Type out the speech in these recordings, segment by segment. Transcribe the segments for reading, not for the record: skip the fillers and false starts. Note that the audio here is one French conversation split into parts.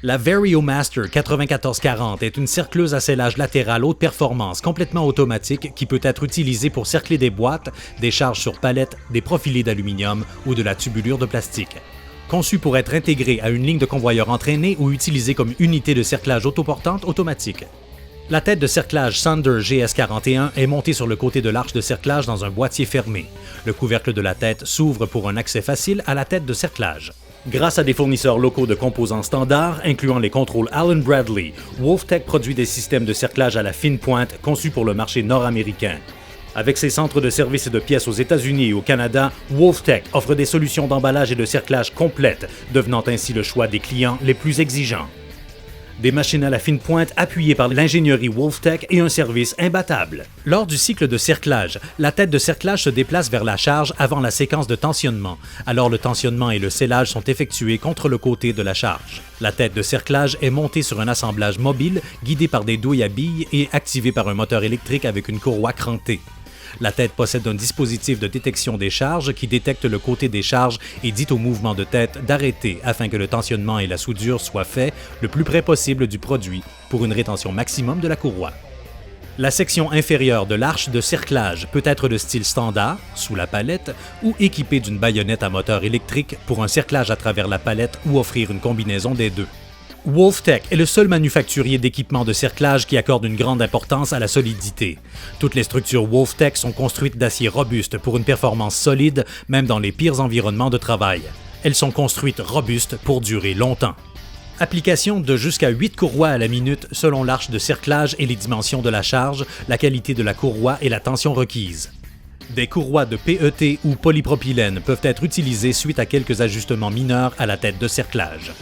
La VarioMaster 9440 est une cercleuse à scellage latéral haute performance complètement automatique qui peut être utilisée pour cercler des boîtes, des charges sur palette, des profilés d'aluminium ou de la tubulure de plastique. Conçue pour être intégrée à une ligne de convoyeur entraînée ou utilisée comme unité de cerclage autoportante automatique. La tête de cerclage Sander GS41 est montée sur le côté de l'arche de cerclage dans un boîtier fermé. Le couvercle de la tête s'ouvre pour un accès facile à la tête de cerclage. Grâce à des fournisseurs locaux de composants standards, incluant les contrôles Allen Bradley, Wolftech produit des systèmes de cerclage à la fine pointe conçus pour le marché nord-américain. Avec ses centres de services et de pièces aux États-Unis et au Canada, Wolftech offre des solutions d'emballage et de cerclage complètes, devenant ainsi le choix des clients les plus exigeants. Des machines à la fine pointe appuyées par l'ingénierie Wolftech et un service imbattable. Lors du cycle de cerclage, la tête de cerclage se déplace vers la charge avant la séquence de tensionnement. Alors le tensionnement et le scellage sont effectués contre le côté de la charge. La tête de cerclage est montée sur un assemblage mobile guidé par des douilles à billes et activé par un moteur électrique avec une courroie crantée. La tête possède un dispositif de détection des charges qui détecte le côté des charges et dit au mouvement de tête d'arrêter afin que le tensionnement et la soudure soient faits le plus près possible du produit pour une rétention maximum de la courroie. La section inférieure de l'arche de cerclage peut être de style standard, sous la palette, ou équipée d'une baïonnette à moteur électrique pour un cerclage à travers la palette ou offrir une combinaison des deux. Wolftech est le seul manufacturier d'équipements de cerclage qui accorde une grande importance à la solidité. Toutes les structures Wolftech sont construites d'acier robuste pour une performance solide, même dans les pires environnements de travail. Elles sont construites robustes pour durer longtemps. Application de jusqu'à 8 courroies à la minute selon l'arche de cerclage et les dimensions de la charge, la qualité de la courroie et la tension requise. Des courroies de PET ou polypropylène peuvent être utilisées suite à quelques ajustements mineurs à la tête de cerclage.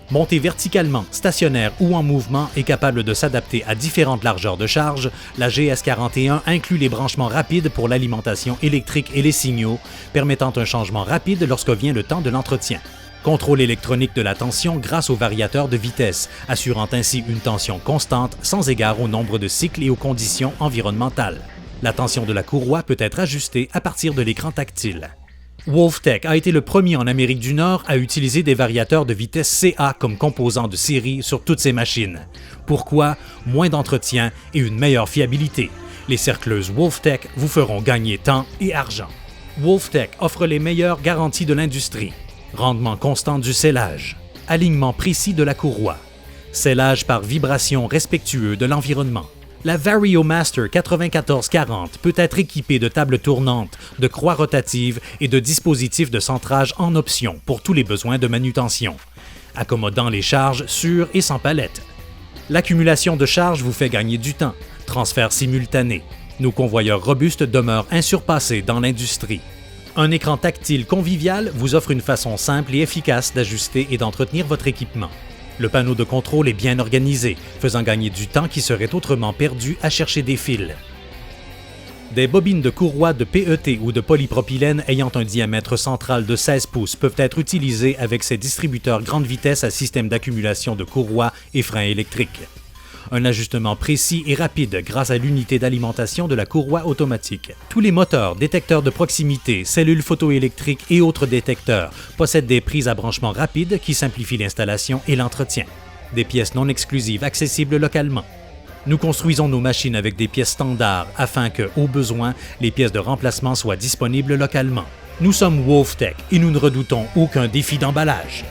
Montée verticalement, stationnaire ou en mouvement et capable de s'adapter à différentes largeurs de charge, la GS41 inclut les branchements rapides pour l'alimentation électrique et les signaux, permettant un changement rapide lorsque vient le temps de l'entretien. Contrôle électronique de la tension grâce au variateur de vitesse, assurant ainsi une tension constante sans égard au nombre de cycles et aux conditions environnementales. La tension de la courroie peut être ajustée à partir de l'écran tactile. Wolftech a été le premier en Amérique du Nord à utiliser des variateurs de vitesse CA comme composants de série sur toutes ses machines. Pourquoi? Moins d'entretien et une meilleure fiabilité. Les cercleuses Wolftech vous feront gagner temps et argent. Wolftech offre les meilleures garanties de l'industrie. Rendement constant du scellage. Alignement précis de la courroie. Scellage par vibration respectueux de l'environnement. La VarioMaster 9440 peut être équipée de tables tournantes, de croix rotatives et de dispositifs de centrage en option pour tous les besoins de manutention, accommodant les charges sur et sans palette. L'accumulation de charges vous fait gagner du temps. Transfert simultané. Nos convoyeurs robustes demeurent insurpassés dans l'industrie. Un écran tactile convivial vous offre une façon simple et efficace d'ajuster et d'entretenir votre équipement. Le panneau de contrôle est bien organisé, faisant gagner du temps qui serait autrement perdu à chercher des fils. Des bobines de courroie de PET ou de polypropylène ayant un diamètre central de 16 pouces peuvent être utilisées avec ces distributeurs grande vitesse à système d'accumulation de courroies et freins électriques. Un ajustement précis et rapide grâce à l'unité d'alimentation de la courroie automatique. Tous les moteurs, détecteurs de proximité, cellules photoélectriques et autres détecteurs possèdent des prises à branchement rapides qui simplifient l'installation et l'entretien. Des pièces non exclusives accessibles localement. Nous construisons nos machines avec des pièces standards afin que, au besoin, les pièces de remplacement soient disponibles localement. Nous sommes Wolftech et nous ne redoutons aucun défi d'emballage.